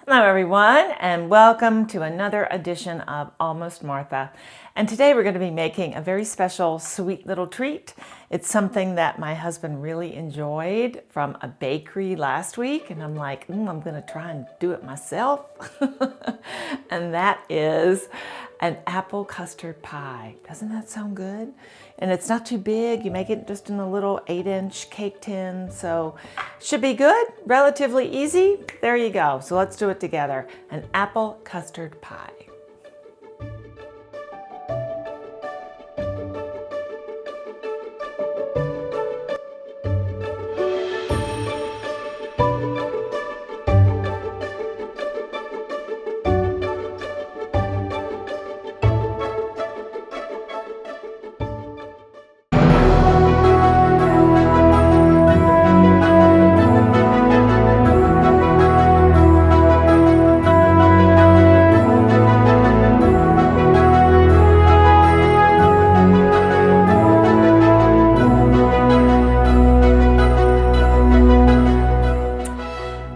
Hello everyone, and welcome to another edition of Almost Martha. And today we're going to be making a very special sweet little treat. It's something that my husband really enjoyed from a bakery last week, and I'm like, I'm going to try and do it myself. And that is an apple custard pie. Doesn't that sound good? And it's not too big. You make it just in a little 8-inch cake tin, so should be good, relatively easy. There you go. So let's do it together. An apple custard pie.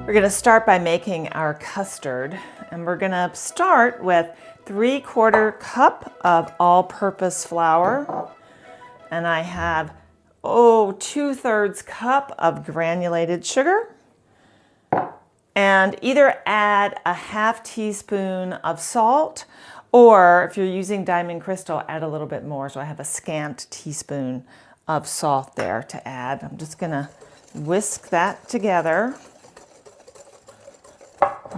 We're going to start by making our custard, and we're going to start with 3/4 cup of all-purpose flour, and I have 2/3 cup of granulated sugar, and either add a 1/2 teaspoon of salt, or if you're using Diamond Crystal, add a little bit more. So I have a scant teaspoon of salt there to add. I'm just going to whisk that together.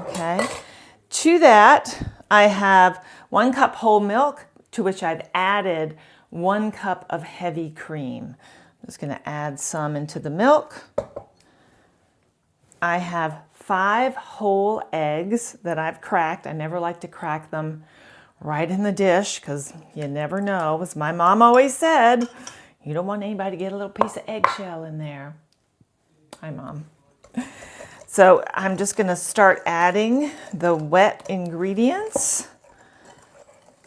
Okay, to that I have 1 cup whole milk, to which I've added 1 cup of heavy cream. I'm just going to add some into the milk. I have 5 whole eggs that I've cracked. I never like to crack them right in the dish because you never know. As my mom always said, you don't want anybody to get a little piece of eggshell in there. Hi, Mom. So I'm just going to start adding the wet ingredients,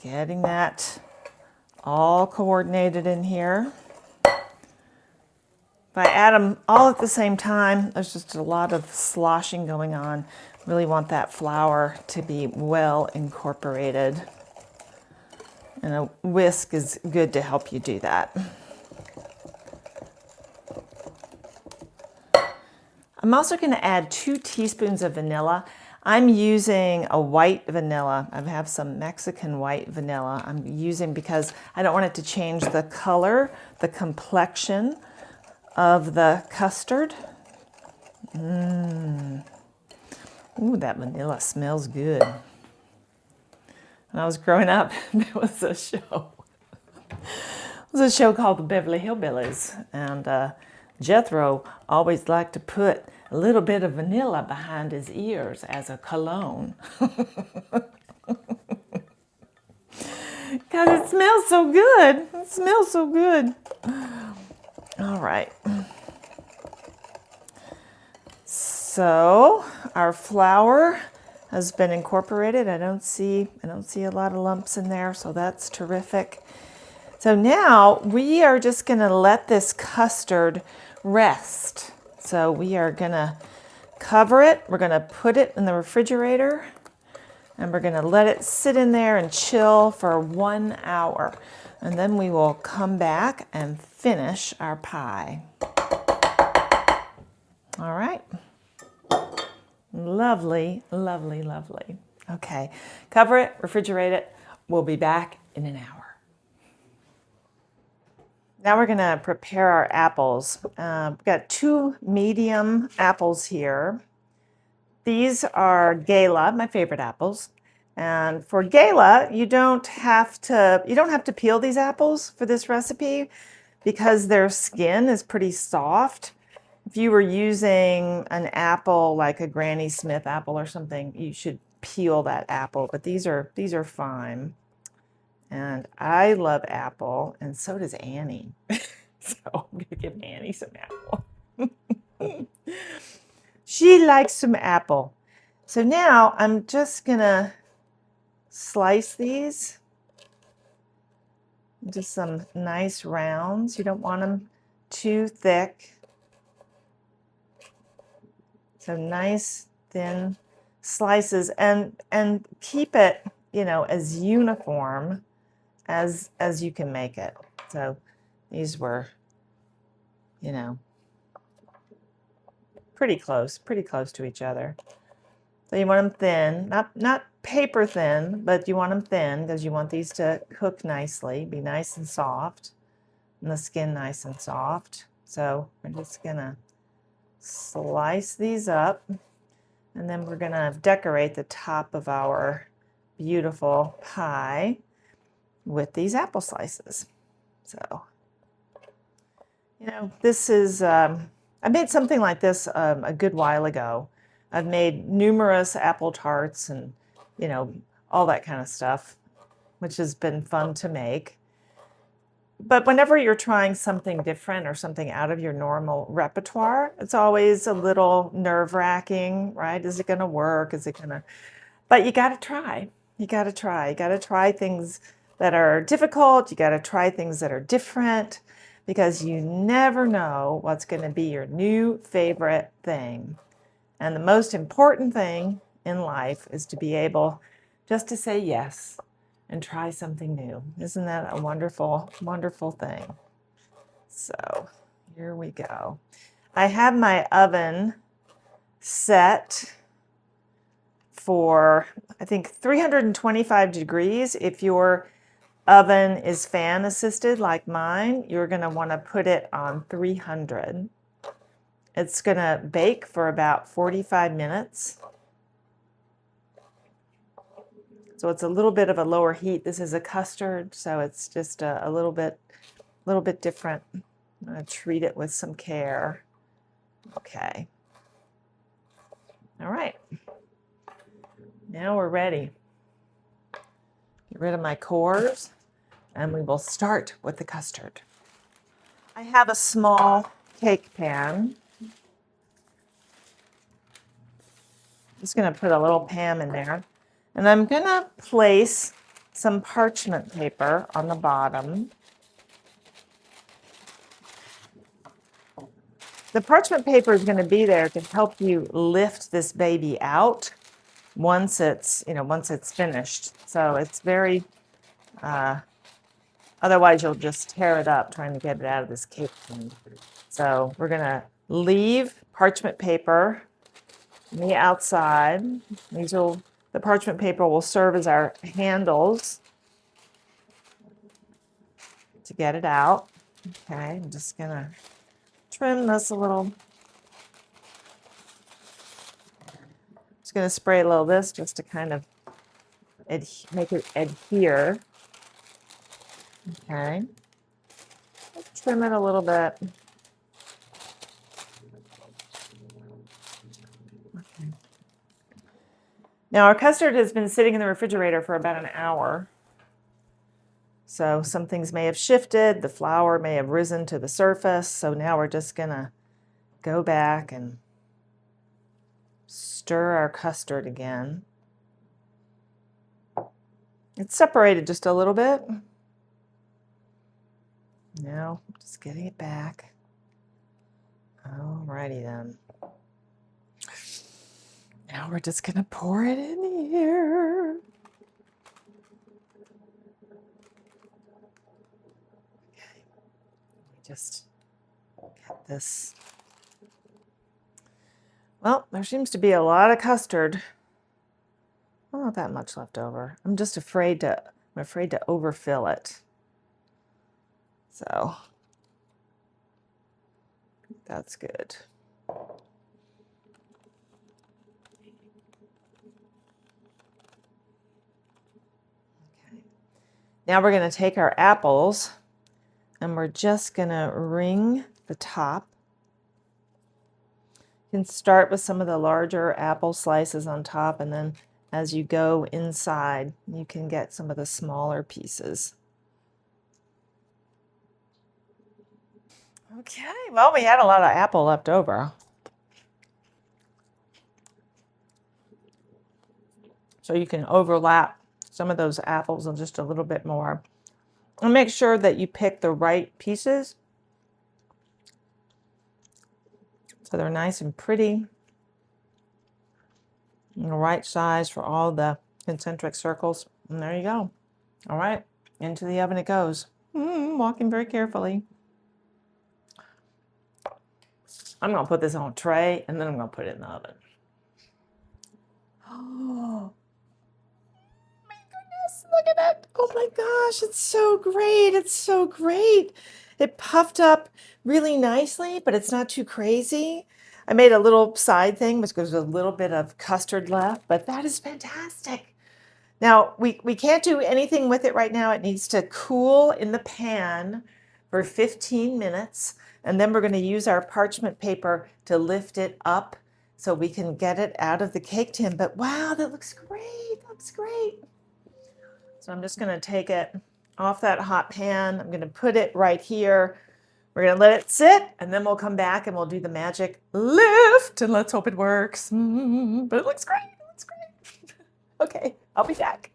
getting that all coordinated in here. If I add them all at the same time, there's just a lot of sloshing going on. Really want that flour to be well incorporated. And a whisk is good to help you do that. I'm also going to add 2 teaspoons of vanilla. I'm using a white vanilla. I have some Mexican white vanilla I'm using because I don't want it to change the color, the complexion of the custard. Ooh, that vanilla smells good. When I was growing up, there was a show. It was a show called The Beverly Hillbillies, and Jethro always liked to put a little bit of vanilla behind his ears as a cologne. Because it smells so good. It smells so good. All right. So our flour has been incorporated. I don't see a lot of lumps in there, so that's terrific. So now we are just going to let this custard rest. So we are going to cover it. We're going to put it in the refrigerator, and we're going to let it sit in there and chill for 1 hour. And then we will come back and finish our pie. All right. Lovely, lovely, lovely. Okay, cover it, refrigerate it. We'll be back in an hour. Now we're going to prepare our apples. We've got 2 medium apples here. These are Gala, my favorite apples. And for Gala, you don't have to peel these apples for this recipe because their skin is pretty soft. If you were using an apple like a Granny Smith apple or something, you should peel that apple, but these are fine. And I love apple, and so does Annie. So I'm going to give Annie some apple. She likes some apple. So now I'm just going to slice these into some nice rounds. You don't want them too thick. So nice, thin slices and keep it, you know, as uniform as you can make it. So these were, you know, pretty close to each other. So you want them thin, not paper thin, but you want them thin because you want these to cook nicely, be nice and soft, and the skin nice and soft. So we're just gonna slice these up, and then we're gonna decorate the top of our beautiful pie with these apple slices. So, you know, this is, I made something like this a good while ago. I've made numerous apple tarts and, you know, all that kind of stuff, which has been fun to make. But whenever you're trying something different or something out of your normal repertoire, it's always a little nerve-wracking, right? Is it going to work? Is it going to... But you got to try. You got to try. You got to try things that are difficult. You got to try things that are different, because you never know what's going to be your new favorite thing. And the most important thing in life is to be able just to say yes and try something new. Isn't that a wonderful, wonderful thing? So here we go. I have my oven set for, I think, 325 degrees. If your oven is fan assisted like mine, you're going to want to put it on 300. It's going to bake for about 45 minutes. So it's a little bit of a lower heat. This is a custard, so it's just a little bit different. I'm going to treat it with some care. Okay. All right. Now we're ready. Get rid of my cores, and we will start with the custard. I have a small cake pan. Just going to put a little pan in there. And I'm going to place some parchment paper on the bottom. The parchment paper is going to be there to help you lift this baby out once it's, you know, once it's finished. So it's very, otherwise you'll just tear it up trying to get it out of this cake pan. So we're going to leave parchment paper on the outside. The parchment paper will serve as our handles to get it out. Okay, I'm just gonna trim this a little. Just gonna spray a little of this just to kind of make it adhere. Okay, let's trim it a little bit. Okay. Now our custard has been sitting in the refrigerator for about an hour. So some things may have shifted, the flour may have risen to the surface. So now we're just gonna go back and stir our custard again. It's separated just a little bit. Now just getting it back. Alrighty then. Now we're just gonna pour it in here. Okay, just get this. Well, there seems to be a lot of custard. Well, not that much left over. I'm just afraid to overfill it. So that's good. Now we're going to take our apples and we're just going to ring the top. You can start with some of the larger apple slices on top, and then as you go inside, you can get some of the smaller pieces. Okay, well, we had a lot of apple left over. So you can overlap some of those apples and just a little bit more. And make sure that you pick the right pieces so they're nice and pretty. the right size for all the concentric circles. And there you go. All right, into the oven it goes. Walking very carefully. I'm gonna put this on a tray and then I'm gonna put it in the oven. Oh my goodness, look at it. Oh my gosh, it's so great. It's so great. It puffed up really nicely, but it's not too crazy. I made a little side thing because there's a little bit of custard left, but that is fantastic. Now, we can't do anything with it right now. It needs to cool in the pan for 15 minutes, and then we're going to use our parchment paper to lift it up so we can get it out of the cake tin. But wow, that looks great. That looks great. So I'm just going to take it off that hot pan. I'm going to put it right here. We're going to let it sit, and then we'll come back and we'll do the magic lift, and let's hope it works. But it looks great. It looks great. Okay, I'll be back.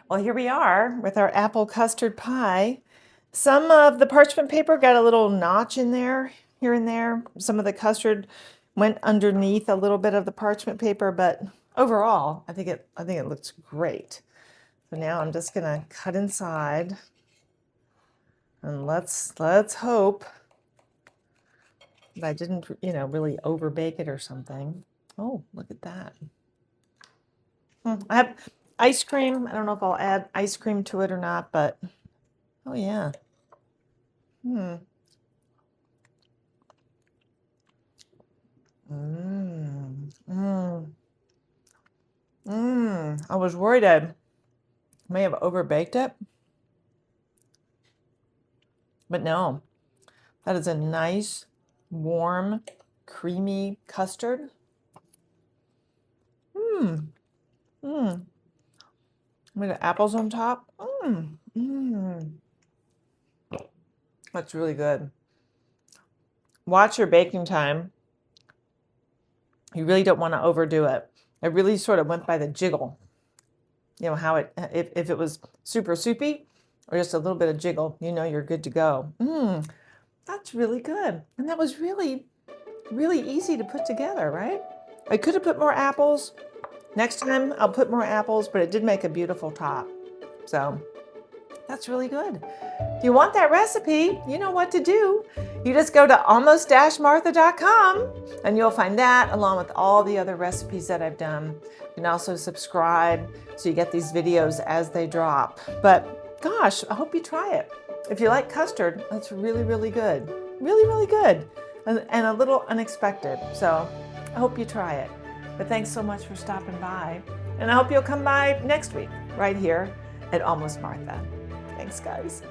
Well, here we are with our apple custard pie. Some of the parchment paper got a little notch in there, here and there. Some of the custard went underneath a little bit of the parchment paper, but overall, I think it looks great. So now I'm just gonna cut inside, and let's hope that I didn't, really over bake it or something. Oh, look at that. I have ice cream. I don't know if I'll add ice cream to it or not, but oh yeah. I was worried I may have overbaked it, but no. That is a nice, warm, creamy custard. With the apples on top. That's really good. Watch your baking time. You really don't want to overdo it. It really sort of went by the jiggle. You know how it, if it was super soupy or just a little bit of jiggle, you're good to go. That's really good. And that was really, really easy to put together, right? I could have put more apples. Next time I'll put more apples, but it did make a beautiful top. So that's really good. If you want that recipe, you know what to do. You just go to almost-martha.com and you'll find that along with all the other recipes that I've done. You can also subscribe so you get these videos as they drop. But gosh, I hope you try it. If you like custard, that's really, really good. Really, really good. And a little unexpected. So I hope you try it. But thanks so much for stopping by. And I hope you'll come by next week, right here at Almost Martha. Thanks, guys.